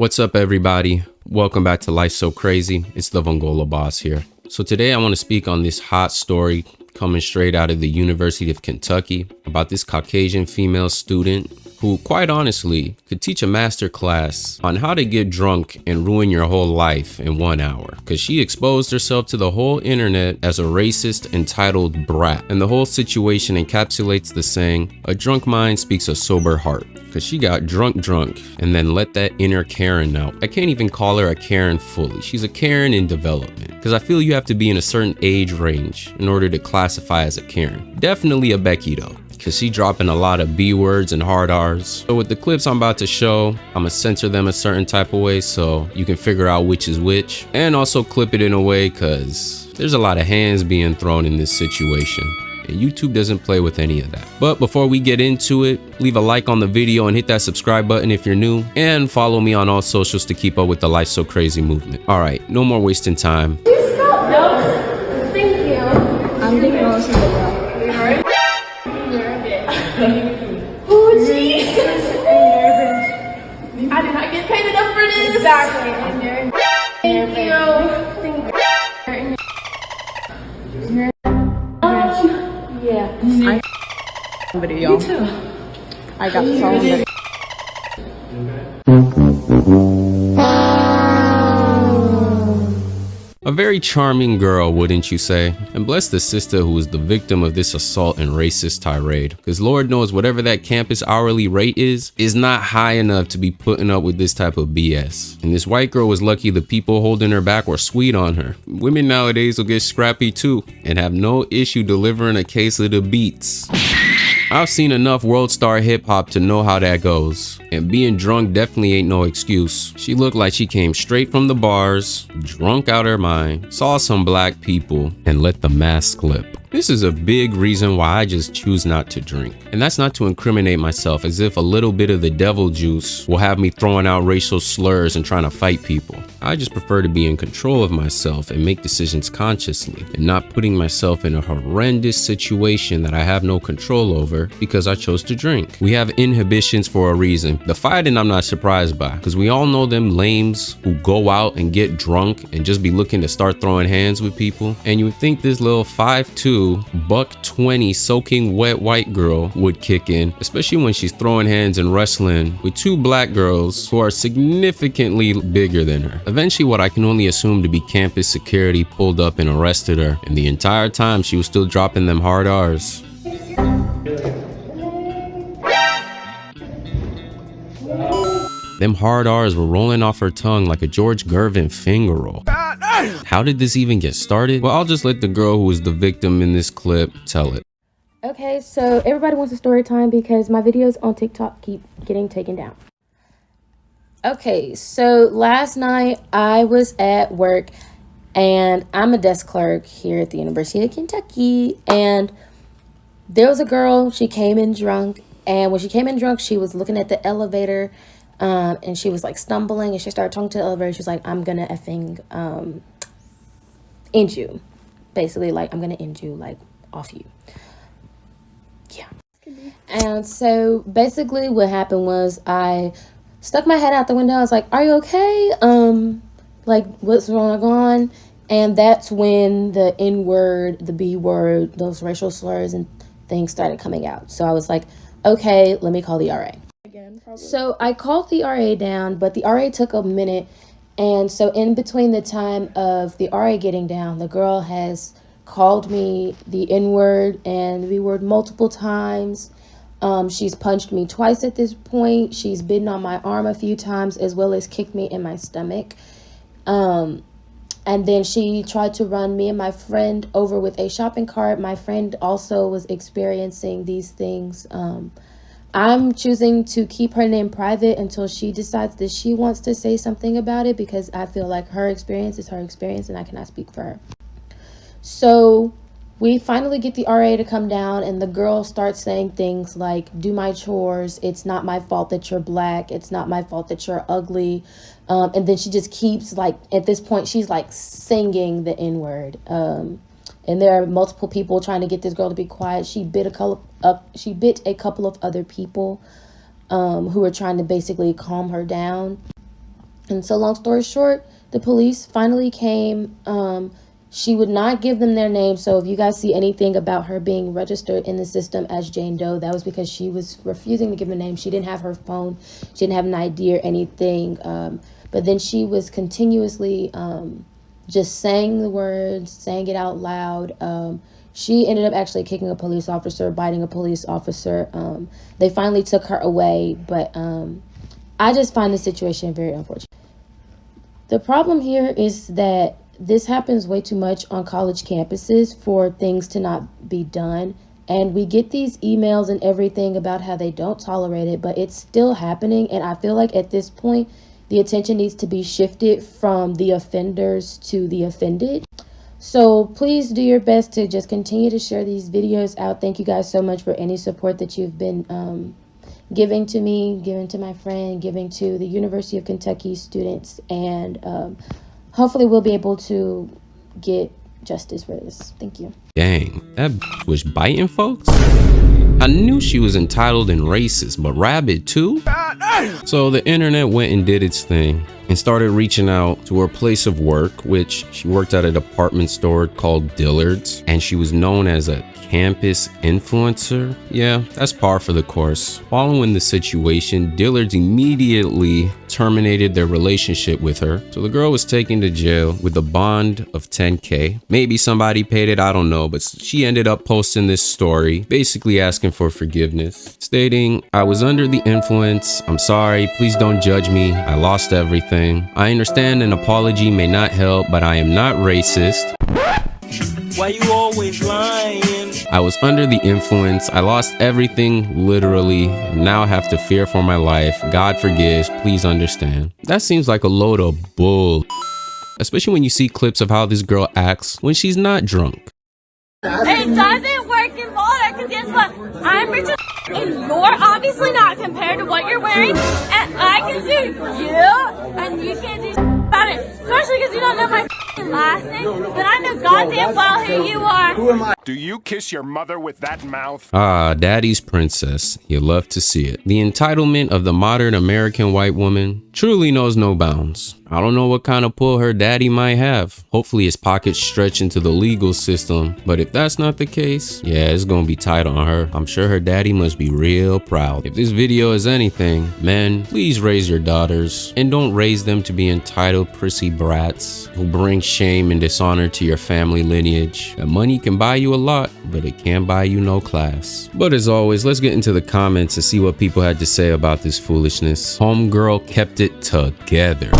What's up, everybody? Welcome back to Life So Crazy. It's the Vongola Boss here. So today I want to speak on this hot story coming straight out of the University of Kentucky about this Caucasian female student who, quite honestly, could teach a master class on how to get drunk and ruin your whole life in 1 hour. Because she exposed herself to the whole internet as a racist, entitled brat. And the whole situation encapsulates the saying, a drunk mind speaks a sober heart. Because she got drunk and then let that inner Karen out. I can't even call her a Karen fully. She's a Karen in development. Because I feel you have to be in a certain age range in order to classify as a Karen. Definitely a Becky though, because she dropping a lot of B words and hard R's. So with the clips I'm about to show, I'm gonna censor them a certain type of way so you can figure out which is which. And also clip it in a way because there's a lot of hands being thrown in this situation. And YouTube doesn't play with any of that. But before we get into it, leave a like on the video and hit that subscribe button if you're new. And follow me on all socials to keep up with the Life So Crazy movement. All right, no more wasting time. No, thank you. I'm thinking I'll listen to that. You're oh, Jesus. I did not get paid enough for this. Exactly. Thank you. Yeah. Video. Me too. I got so many. A very charming girl, wouldn't you say? And bless the sister who was the victim of this assault and racist tirade. Because Lord knows whatever that campus hourly rate is not high enough to be putting up with this type of BS. And this white girl was lucky the people holding her back were sweet on her. Women nowadays will get scrappy too and have no issue delivering a case of the beats. I've seen enough world star hip hop to know how that goes. And being drunk definitely ain't no excuse. She looked like she came straight from the bars, drunk out her mind, saw some black people, and let the mask slip. This is a big reason why I just choose not to drink. And that's not to incriminate myself, as if a little bit of the devil juice will have me throwing out racial slurs and trying to fight people. I just prefer to be in control of myself and make decisions consciously and not putting myself in a horrendous situation that I have no control over because I chose to drink. We have inhibitions for a reason. The fighting I'm not surprised by, because we all know them lames who go out and get drunk and just be looking to start throwing hands with people. And you would think this little 5'2", $120 soaking wet white girl would kick in, especially when she's throwing hands and wrestling with two black girls who are significantly bigger than her. Eventually, what I can only assume to be campus security pulled up and arrested her, and the entire time she was still dropping them hard R's. Them hard R's were rolling off her tongue like a George Gervin finger roll. How did this even get started? Well, I'll just let the girl who was the victim in this clip tell it. Okay, so everybody wants a story time because my videos on TikTok keep getting taken down. Okay, so last night I was at work and I'm a desk clerk here at the University of Kentucky, and there was a girl, she came in drunk, and when she came in drunk, she was looking at the elevator, and she was like stumbling, and she started talking to the elevator. She was like, I'm gonna effing end you. Basically, like, I'm gonna end you, like, off you. Yeah. And so basically what happened was I stuck my head out the window. I was like, are you okay? Like, what's going on? And that's when the N word, the B word, those racial slurs and things started coming out. So I was like, okay, let me call the RA. So I called the RA down, but the RA took a minute. And so in between the time of the RA getting down, the girl has called me the N word and the B word multiple times. She's punched me twice at this point. She's bitten on my arm a few times, as well as kicked me in my stomach. And then she tried to run me and my friend over with a shopping cart. My friend also was experiencing these things. I'm choosing to keep her name private until she decides that she wants to say something about it, because I feel like her experience is her experience and I cannot speak for her. So we finally get the RA to come down, and the girl starts saying things like, do my chores, it's not my fault that you're black, it's not my fault that you're ugly. And then she just keeps, like, at this point, she's like singing the N-word. And there are multiple people trying to get this girl to be quiet. She bit a couple of other people who were trying to basically calm her down. And so long story short, the police finally came. She would not give them their name. So if you guys see anything about her being registered in the system as Jane Doe, that was because she was refusing to give a name. She didn't have her phone. She didn't have an ID or anything. But then she was continuously just saying the words, saying it out loud. She ended up actually kicking a police officer, biting a police officer. They finally took her away. But I just find the situation very unfortunate. The problem here is that this happens way too much on college campuses for things to not be done. And we get these emails and everything about how they don't tolerate it, but it's still happening. And I feel like at this point, the attention needs to be shifted from the offenders to the offended. So please do your best to just continue to share these videos out. Thank you guys so much for any support that you've been giving to me, giving to my friend, giving to the University of Kentucky students. And hopefully we'll be able to get justice for this. Thank you. Dang, that was biting folks? I knew she was entitled and racist, but rabid too? So the internet went and did its thing and started reaching out to her place of work, which she worked at a department store called Dillard's, and she was known as a campus influencer. Yeah, that's par for the course. Following the situation, Dillard's immediately terminated their relationship with her. So the girl was taken to jail with a bond of $10K. Maybe somebody paid it, I don't know, but she ended up posting this story, basically asking for forgiveness, stating, "I was under the influence. I'm sorry. Please don't judge me. I lost everything. I understand an apology may not help, but I am not racist. Why you always lying? I was under the influence. I lost everything, literally, and now I have to fear for my life. God forgives. Please understand." That seems like a load of bull, especially when you see clips of how this girl acts when she's not drunk. It doesn't work in Boulder because guess what? I'm rich and you're obviously not compared to what you're wearing. And I can see you and you can't do about it. Especially because you don't know my last name. But I know goddamn well who you are. Who am I? Do you kiss your mother with that mouth? Ah, daddy's princess. You love to see it. The entitlement of the modern American white woman truly knows no bounds. I don't know what kind of pull her daddy might have. Hopefully his pockets stretch into the legal system. But if that's not the case, yeah, it's gonna be tight on her. I'm sure her daddy must be real proud. If this video is anything, men, please raise your daughters and don't raise them to be entitled prissy brats who bring shame and dishonor to your family lineage. That money can buy you a lot, but it can't buy you no class. But as always, let's get into the comments and see what people had to say about this foolishness. Homegirl kept it together.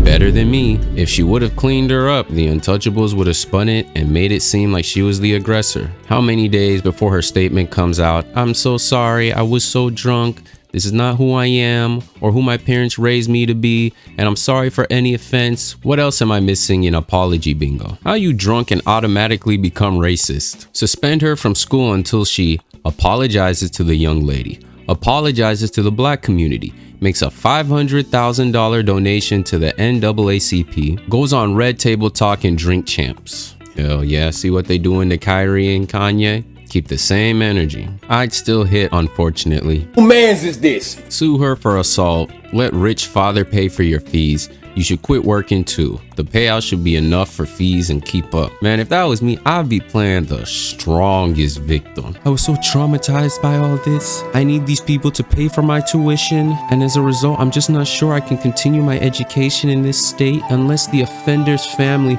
Better than me. If she would have cleaned her up, the Untouchables would have spun it and made it seem like she was the aggressor. How many days before her statement comes out, "I'm so sorry, I was so drunk. This is not who I am or who my parents raised me to be, and I'm sorry for any offense." What else am I missing in apology bingo? How you drunk and automatically become racist? Suspend her from school until she apologizes to the young lady, apologizes to the black community, makes a $500,000 donation to the NAACP, goes on Red Table Talk and Drink Champs. Hell yeah, see what they doing to Kyrie and Kanye? Keep the same energy. I'd still hit, unfortunately. Who mans is this? Sue her for assault. Let rich father pay for your fees. You should quit working too. The payout should be enough for fees and keep up. Man, if that was me, I'd be playing the strongest victim. I was so traumatized by all this. I need these people to pay for my tuition, and as a result, I'm just not sure I can continue my education in this state unless the offender's family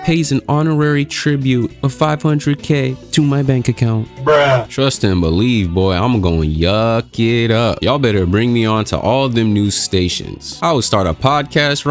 pays an honorary tribute of $500K to my bank account. Bruh. Trust and believe, boy, I'm going yuck it up. Y'all better bring me on to all them news stations. I would start a podcast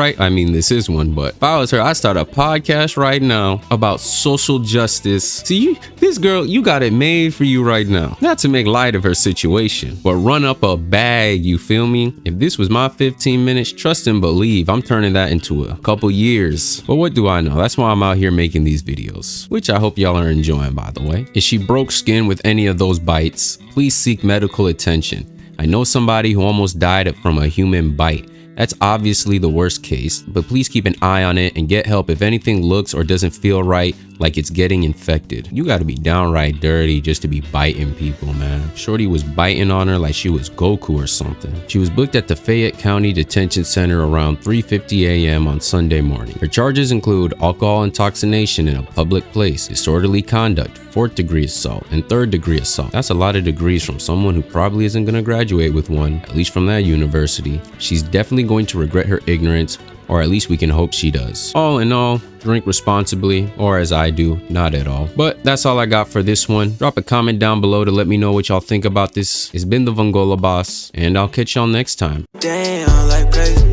this is one, but if I was her, I'd start a podcast right now about social justice. See, this girl, you got it made for you right now. Not to make light of her situation, but run up a bag, you feel me? If this was my 15 minutes, trust and believe, I'm turning that into a couple years. But what do I know? That's why I'm out here making these videos, which I hope y'all are enjoying, by the way. If she broke skin with any of those bites, please seek medical attention. I know somebody who almost died from a human bite. That's obviously the worst case, but please keep an eye on it and get help if anything looks or doesn't feel right. like it's getting infected. You gotta be downright dirty just to be biting people, man. Shorty was biting on her like she was Goku or something. She was booked at the Fayette County Detention Center around 3:50 a.m. on Sunday morning. Her charges include alcohol intoxication in a public place, disorderly conduct, 4th degree assault, and 3rd degree assault. That's a lot of degrees from someone who probably isn't gonna graduate with one, at least from that university. She's definitely going to regret her ignorance, or at least we can hope she does. All in all, drink responsibly, or as I do, not at all. But that's all I got for this one. Drop a comment down below to let me know what y'all think about this. It's been the Vongola Boss, and I'll catch y'all next time. Damn, like crazy.